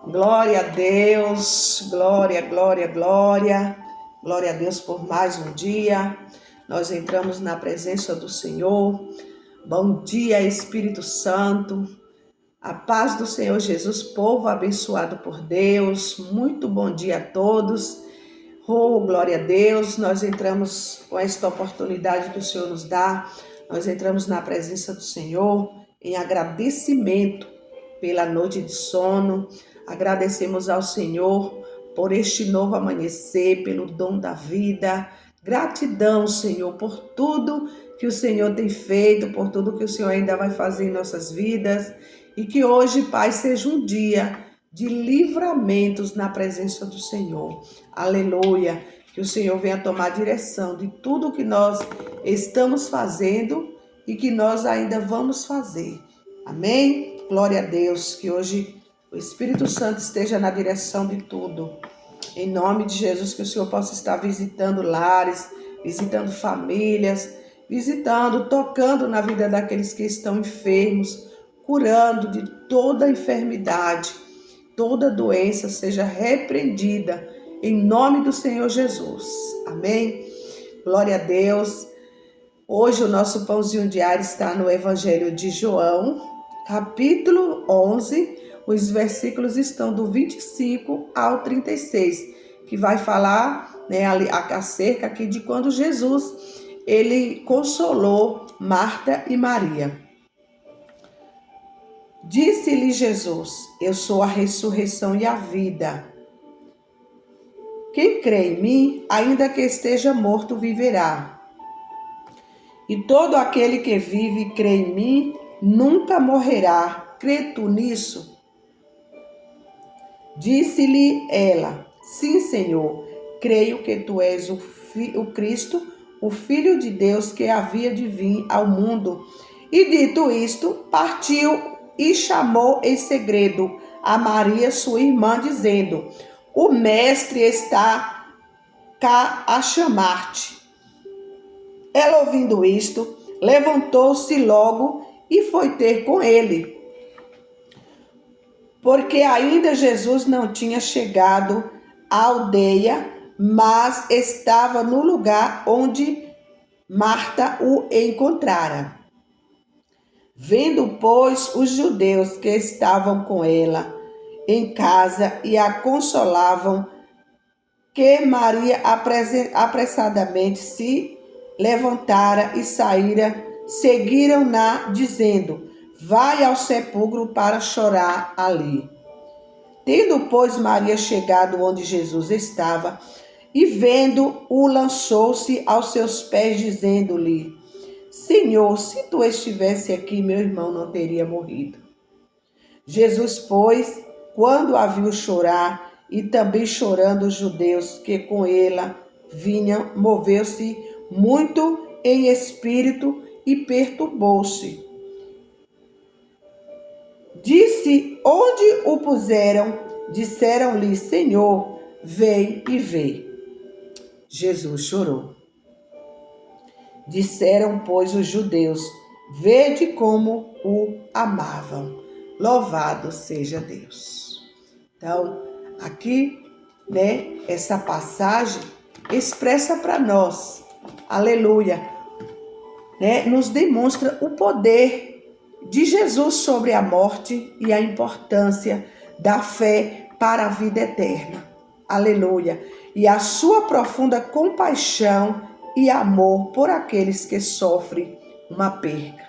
Glória a Deus, glória, glória, glória. Glória a Deus por mais um dia. Nós entramos na presença do Senhor. Bom dia, Espírito Santo. A paz do Senhor Jesus, povo abençoado por Deus. Muito bom dia a todos. Oh, glória a Deus. Nós entramos com esta oportunidade que o Senhor nos dá. Nós entramos na presença do Senhor em agradecimento pela noite de sono. Agradecemos ao Senhor por este novo amanhecer, pelo dom da vida. Gratidão, Senhor, por tudo que o Senhor tem feito, por tudo que o Senhor ainda vai fazer em nossas vidas. E que hoje, Pai, seja um dia de livramentos na presença do Senhor. Aleluia. Que o Senhor venha tomar direção de tudo que nós estamos fazendo e que nós ainda vamos fazer. Amém? Glória a Deus. Que hoje o Espírito Santo esteja na direção de tudo. Em nome de Jesus, que o Senhor possa estar visitando lares, visitando famílias, visitando, tocando na vida daqueles que estão enfermos, curando de toda enfermidade, toda doença seja repreendida em nome do Senhor Jesus. Amém? Glória a Deus. Hoje o nosso pãozinho diário está no Evangelho de João, capítulo 11. Os versículos estão do 25 ao 36, que vai falar, acerca aqui de quando Jesus ele consolou Marta e Maria. Disse-lhe Jesus: eu sou a ressurreição e a vida. Quem crê em mim, ainda que esteja morto, viverá. E todo aquele que vive e crê em mim, nunca morrerá. Crê tu nisso? Disse-lhe ela: sim, Senhor, creio que tu és o Cristo, o Filho de Deus que havia de vir ao mundo. E dito isto, partiu e chamou em segredo a Maria, sua irmã, dizendo: o Mestre está cá a chamar-te. Ela, ouvindo isto, levantou-se logo e foi ter com ele, porque ainda Jesus não tinha chegado à aldeia, mas estava no lugar onde Marta o encontrara. Vendo, pois, os judeus que estavam com ela em casa e a consolavam, que Maria apressadamente se levantara e saíra, seguiram-na, dizendo: vai ao sepulcro para chorar ali. Tendo, pois, Maria chegado onde Jesus estava, e vendo-o, lançou-se aos seus pés, dizendo-lhe: Senhor, se tu estivesse aqui, meu irmão não teria morrido. Jesus, pois, quando a viu chorar, e também chorando os judeus que com ela vinham, moveu-se muito em espírito e perturbou-se. Disse onde o puseram, disseram-lhe: Senhor, vem e vê. Jesus chorou. Disseram, pois, os judeus: vede como o amavam. Louvado seja Deus. Então, aqui, essa passagem expressa para nós, aleluia, nos demonstra o poder de Jesus sobre a morte e a importância da fé para a vida eterna. Aleluia. E a sua profunda compaixão e amor por aqueles que sofrem uma perca.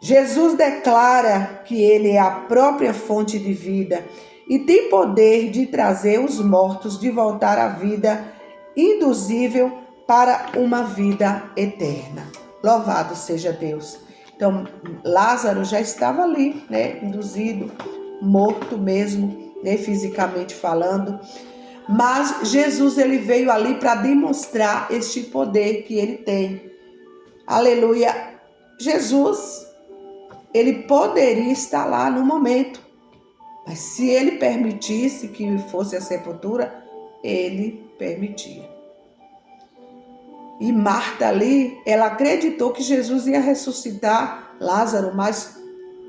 Jesus declara que ele é a própria fonte de vida e tem poder de trazer os mortos de voltar à vida induzível para uma vida eterna. Louvado seja Deus. Então, Lázaro já estava ali, induzido, morto mesmo, fisicamente falando. Mas Jesus, ele veio ali para demonstrar este poder que ele tem. Aleluia. Jesus, ele poderia estar lá no momento. Mas se ele permitisse que fosse a sepultura, ele permitia. E Marta ali, ela acreditou que Jesus ia ressuscitar Lázaro, mas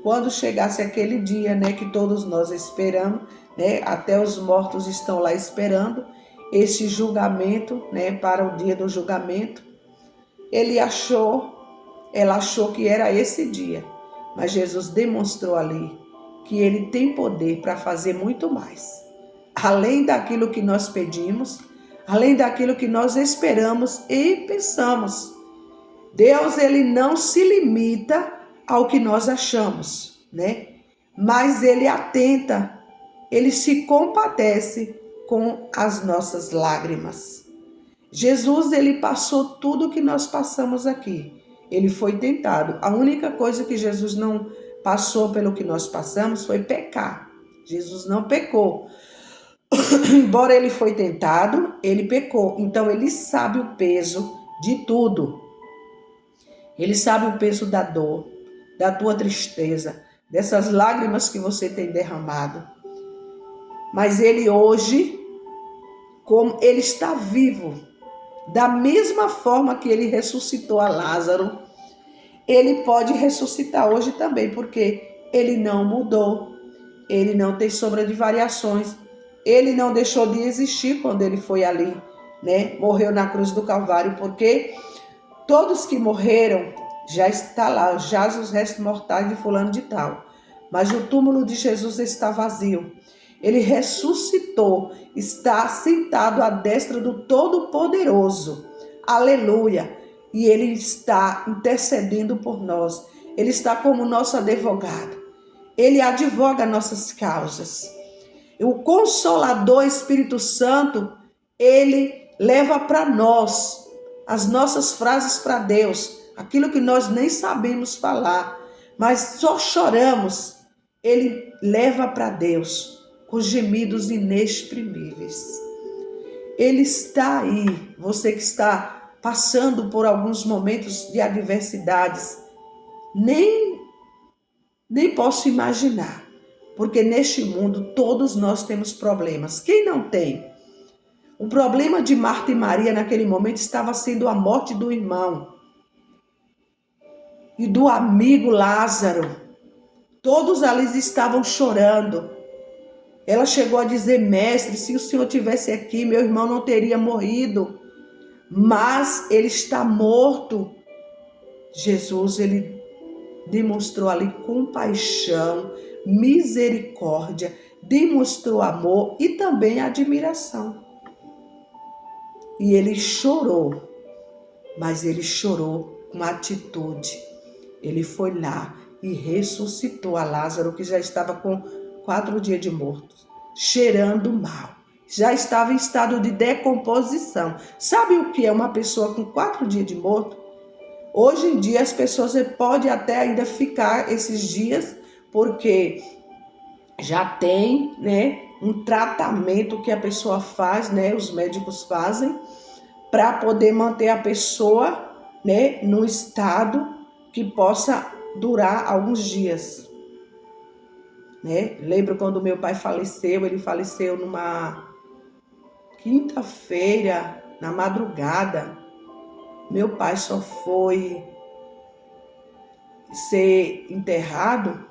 quando chegasse aquele dia, né, que todos nós esperamos, né, até os mortos estão lá esperando esse julgamento, né, para o dia do julgamento. Ela achou que era esse dia, mas Jesus demonstrou ali que ele tem poder para fazer muito mais. Além daquilo que nós pedimos, além daquilo que nós esperamos e pensamos. Deus, ele não se limita ao que nós achamos, né? Mas ele atenta, ele se compadece com as nossas lágrimas. Jesus, ele passou tudo o que nós passamos aqui. Ele foi tentado. A única coisa que Jesus não passou pelo que nós passamos foi pecar. Jesus não pecou. Embora ele foi tentado, ele pecou. Então ele sabe o peso de tudo. Ele sabe o peso da dor, da tua tristeza, dessas lágrimas que você tem derramado. Mas ele hoje, como ele está vivo, da mesma forma que ele ressuscitou a Lázaro, ele pode ressuscitar hoje também, porque ele não mudou, ele não tem sombra de variações, ele não deixou de existir quando ele foi ali, né? Morreu na cruz do Calvário, porque todos que morreram, já está lá, jaz os restos mortais de fulano de tal. Mas o túmulo de Jesus está vazio. Ele ressuscitou, está sentado à destra do Todo-Poderoso. Aleluia! E ele está intercedendo por nós. Ele está como nosso advogado. Ele advoga nossas causas. O Consolador Espírito Santo, ele leva para nós as nossas frases para Deus, aquilo que nós nem sabemos falar, mas só choramos. Ele leva para Deus com gemidos inexprimíveis. Ele está aí, você que está passando por alguns momentos de adversidades, nem posso imaginar, porque neste mundo todos nós temos problemas. Quem não tem? O problema de Marta e Maria naquele momento estava sendo a morte do irmão e do amigo Lázaro. Todos ali estavam chorando. Ela chegou a dizer: mestre, se o senhor tivesse aqui, meu irmão não teria morrido, mas ele está morto. Jesus, ele demonstrou ali compaixão, misericórdia, demonstrou amor e também admiração. E ele chorou, mas ele chorou com atitude. Ele foi lá e ressuscitou a Lázaro, que já estava com 4 dias de morto, cheirando mal. Já estava em estado de decomposição. Sabe o que é uma pessoa com 4 dias de morto? Hoje em dia as pessoas podem até ainda ficar esses dias, porque já tem, né, um tratamento que a pessoa faz, né, os médicos fazem, para poder manter a pessoa, né, no estado que possa durar alguns dias. Né? Lembro quando meu pai faleceu, ele faleceu numa quinta-feira, na madrugada. Meu pai só foi ser enterrado,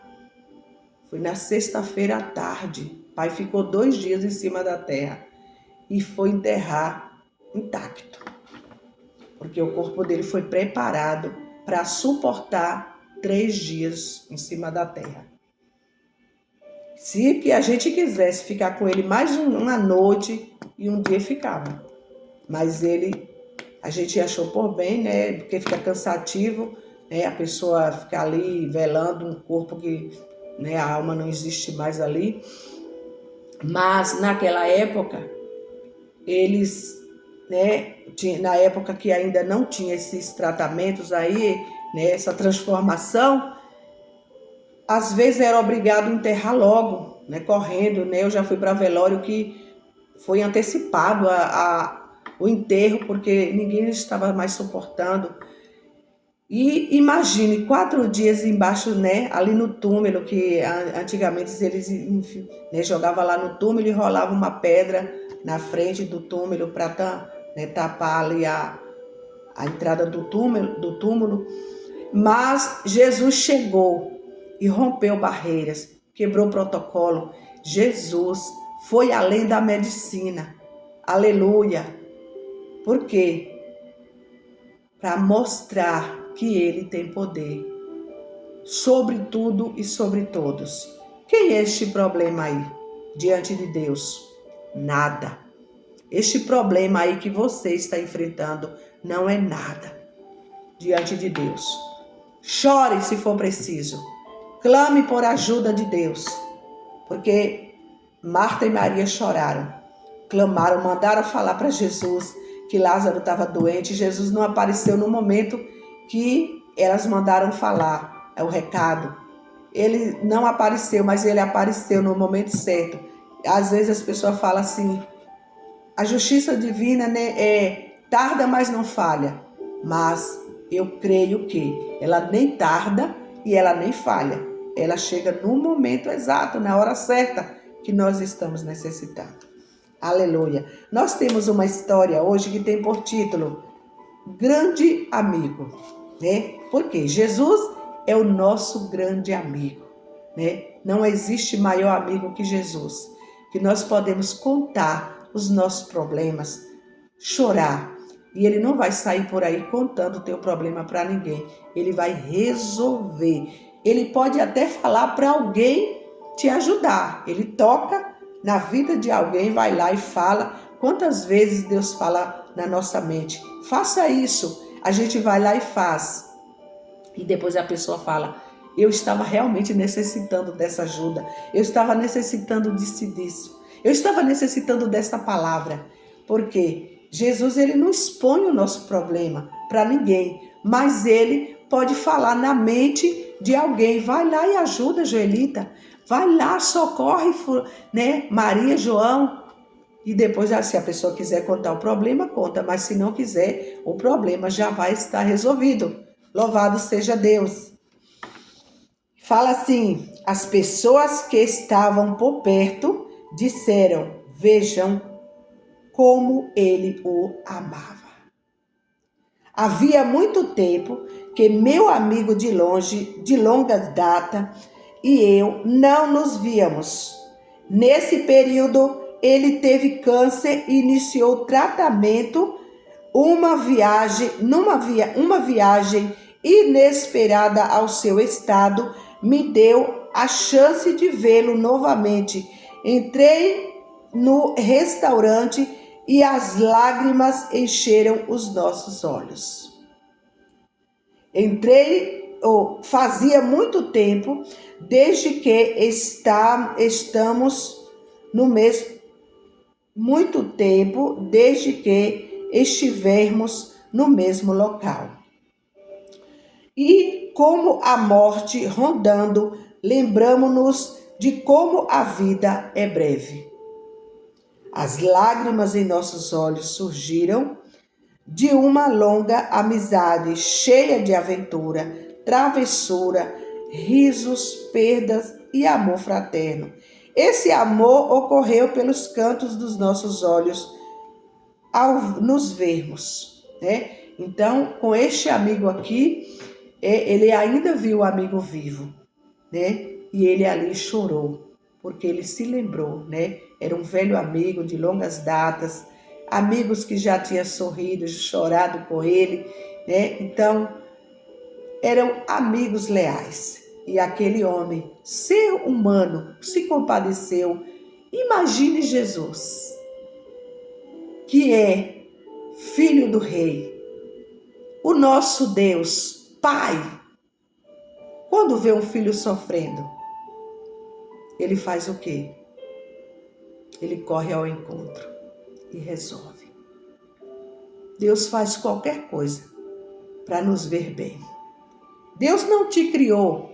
foi na sexta-feira à tarde. O pai ficou 2 dias em cima da terra e foi enterrar intacto, porque o corpo dele foi preparado para suportar 3 dias em cima da terra. Se que a gente quisesse ficar com ele mais uma noite e um dia ficava, mas a gente achou por bem, né? Porque fica cansativo, né? A pessoa ficar ali velando um corpo que, né, a alma não existe mais ali. Mas naquela época, eles, né, na época que ainda não tinha esses tratamentos aí, né, essa transformação, às vezes era obrigado a enterrar logo, né, correndo, né? Eu já fui para velório que foi antecipado o enterro, porque ninguém estava mais suportando. E imagine 4 dias embaixo, né, ali no túmulo, que antigamente eles, né, jogavam lá no túmulo e rolavam uma pedra na frente do túmulo para, né, tapar ali a entrada do túmulo. Mas Jesus chegou e rompeu barreiras, quebrou protocolo. Jesus foi além da medicina. Aleluia! Por quê? Para mostrar que ele tem poder sobre tudo e sobre todos. Quem é este problema aí diante de Deus? Nada. Este problema aí que você está enfrentando não é nada diante de Deus. Chore se for preciso. Clame por ajuda de Deus. Porque Marta e Maria choraram, clamaram, mandaram falar para Jesus que Lázaro estava doente. Jesus não apareceu no momento que elas mandaram falar, é o recado. Ele não apareceu, mas ele apareceu no momento certo. Às vezes as pessoas falam assim, a justiça divina, né, tarda, mas não falha. Mas eu creio que ela nem tarda e ela nem falha. Ela chega no momento exato, na hora certa que nós estamos necessitando. Aleluia. Nós temos uma história hoje que tem por título Grande Amigo, né? Porque Jesus é o nosso grande amigo, né? Não existe maior amigo que Jesus, que nós podemos contar os nossos problemas, chorar, e ele não vai sair por aí contando o teu problema para ninguém. Ele vai resolver. Ele pode até falar para alguém te ajudar. Ele toca na vida de alguém, vai lá e fala. Quantas vezes Deus fala na nossa mente? Faça isso. A gente vai lá e faz. E depois a pessoa fala, eu estava realmente necessitando dessa ajuda. Eu estava necessitando disso. Eu estava necessitando dessa palavra. Por quê? Jesus, ele não expõe o nosso problema para ninguém, mas ele pode falar na mente de alguém. Vai lá e ajuda, Joelita. Vai lá, socorre, né, Maria, João. E depois, se a pessoa quiser contar o problema, conta. Mas se não quiser, o problema já vai estar resolvido. Louvado seja Deus. Fala assim, as pessoas que estavam por perto disseram, vejam como ele o amava. Havia muito tempo que meu amigo de longa data, e eu não nos víamos. Nesse período, ele teve câncer e iniciou tratamento. Uma viagem inesperada ao seu estado me deu a chance de vê-lo novamente. Entrei no restaurante e as lágrimas encheram os nossos olhos. Fazia muito tempo desde que estivermos no mesmo local. E como a morte rondando, lembramo-nos de como a vida é breve. As lágrimas em nossos olhos surgiram de uma longa amizade cheia de aventura, travessura, risos, perdas e amor fraterno. Esse amor ocorreu pelos cantos dos nossos olhos ao nos vermos, né? Então, com este amigo aqui, ele ainda viu o amigo vivo, né? E ele ali chorou, porque ele se lembrou, né? Era um velho amigo de longas datas, amigos que já tinham sorrido, chorado com ele, né? Então, eram amigos leais. E aquele homem, ser humano, se compadeceu. Imagine Jesus, que é filho do rei, o nosso Deus, Pai. Quando vê um filho sofrendo, ele faz o quê? Ele corre ao encontro e resolve. Deus faz qualquer coisa para nos ver bem. Deus não te criou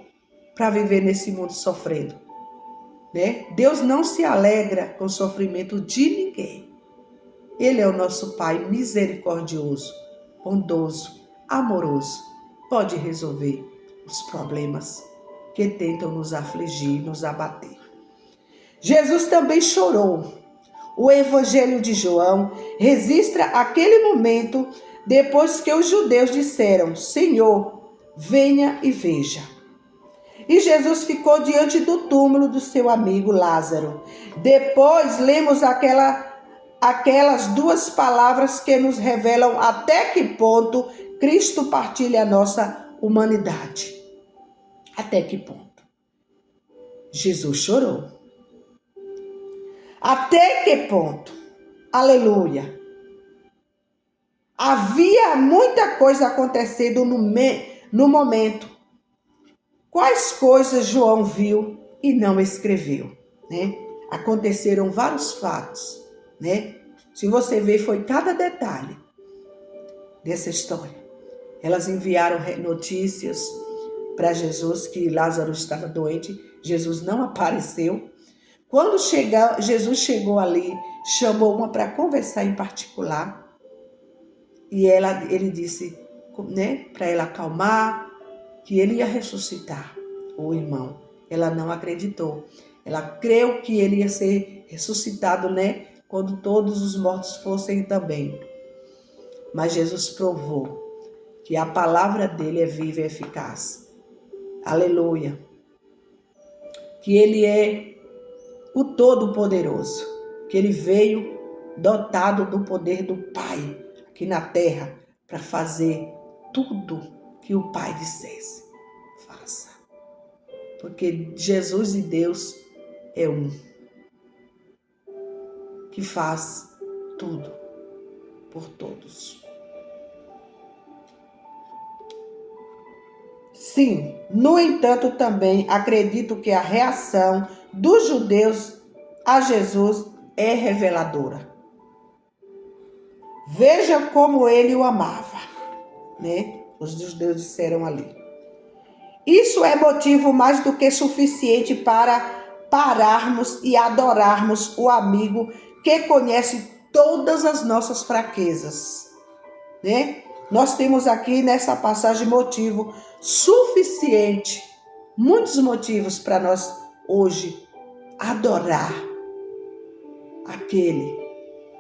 para viver nesse mundo sofrendo, né? Deus não se alegra com o sofrimento de ninguém. Ele é o nosso Pai misericordioso, bondoso, amoroso. Pode resolver os problemas que tentam nos afligir, nos abater. Jesus também chorou. O Evangelho de João registra aquele momento depois que os judeus disseram, Senhor, venha e veja. E Jesus ficou diante do túmulo do seu amigo Lázaro. Depois lemos aquelas duas palavras que nos revelam até que ponto Cristo partilha a nossa humanidade. Até que ponto? Jesus chorou. Até que ponto? Aleluia. Havia muita coisa acontecendo no momento. Quais coisas João viu e não escreveu, né? Aconteceram vários fatos, né? Se você ver, foi cada detalhe dessa história. Elas enviaram notícias para Jesus que Lázaro estava doente. Jesus não apareceu. Quando Jesus chegou ali, chamou uma para conversar em particular. E ele disse, né, para ela acalmar, que ele ia ressuscitar o irmão. Ela não acreditou. Ela creu que ele ia ser ressuscitado, né, quando todos os mortos fossem também. Mas Jesus provou que a palavra dele é viva e eficaz. Aleluia. Que ele é o Todo-Poderoso. Que ele veio dotado do poder do Pai aqui na terra para fazer tudo que o Pai dissesse. Faça. Porque Jesus e Deus é um. Que faz tudo por todos. Sim, no entanto, também acredito que a reação dos judeus a Jesus é reveladora. Veja como ele o amava, né? Os judeus disseram ali. Isso é motivo mais do que suficiente para pararmos e adorarmos o amigo que conhece todas as nossas fraquezas, né? Nós temos aqui nessa passagem motivo suficiente, muitos motivos para nós hoje adorar aquele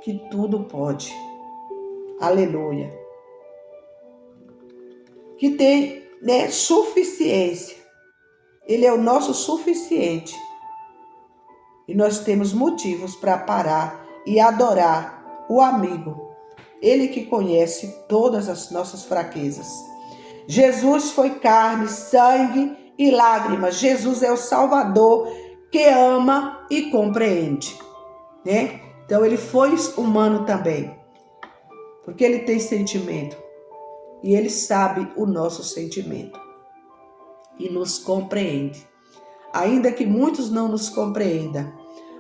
que tudo pode. Aleluia. Que tem, né, suficiência. Ele é o nosso suficiente. E nós temos motivos para parar e adorar o amigo. Ele que conhece todas as nossas fraquezas. Jesus foi carne, sangue e lágrimas. Jesus é o Salvador que ama e compreende, né? Então ele foi humano também, porque ele tem sentimento e ele sabe o nosso sentimento e nos compreende. Ainda que muitos não nos compreendam,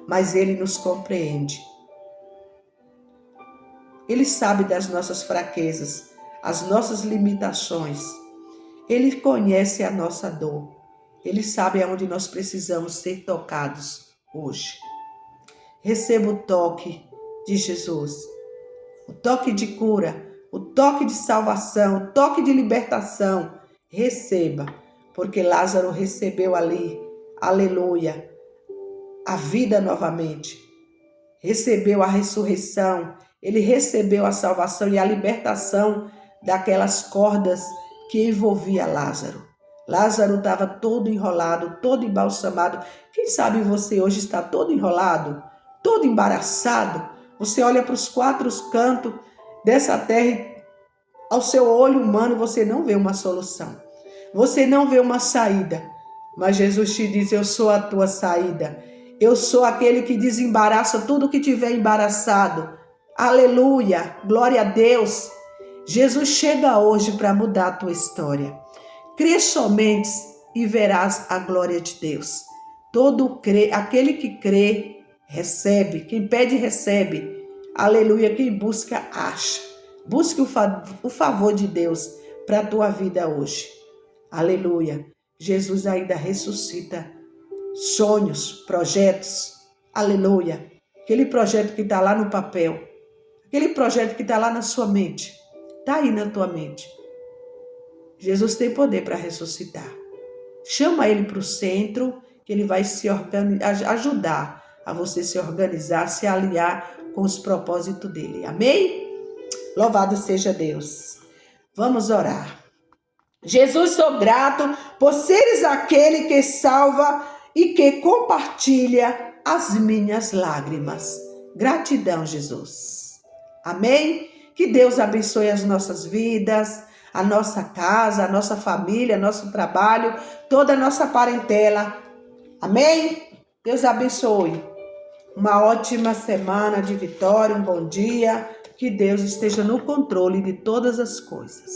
mas ele nos compreende. Ele sabe das nossas fraquezas, as nossas limitações. Ele conhece a nossa dor. Ele sabe aonde nós precisamos ser tocados hoje. Receba o toque de Jesus, o toque de cura, o toque de salvação, o toque de libertação. Receba, porque Lázaro recebeu ali, aleluia, a vida novamente. Recebeu a ressurreição, ele recebeu a salvação e a libertação daquelas cordas que envolvia Lázaro. Lázaro estava todo enrolado, todo embalsamado. Quem sabe você hoje está todo enrolado, todo embaraçado. Você olha para os quatro cantos dessa terra e ao seu olho humano você não vê uma solução. Você não vê uma saída. Mas Jesus te diz, eu sou a tua saída. Eu sou aquele que desembaraça tudo que tiver embaraçado. Aleluia, glória a Deus. Jesus chega hoje para mudar a tua história. Crê somente e verás a glória de Deus. Aquele que crê, recebe. Quem pede, recebe. Aleluia, quem busca, acha. Busque o favor de Deus para a tua vida hoje. Aleluia. Jesus ainda ressuscita sonhos, projetos. Aleluia. Aquele projeto que está lá no papel. Aquele projeto que está lá na sua mente. Está aí na tua mente. Jesus tem poder para ressuscitar. Chama ele para o centro, que ele vai ajudar a você se organizar, se alinhar com os propósitos dele. Amém? Louvado seja Deus. Vamos orar. Jesus, sou grato por seres aquele que salva e que compartilha as minhas lágrimas. Gratidão, Jesus. Amém? Que Deus abençoe as nossas vidas, a nossa casa, a nossa família, nosso trabalho, toda a nossa parentela. Amém? Deus abençoe. Uma ótima semana de vitória, um bom dia. Que Deus esteja no controle de todas as coisas.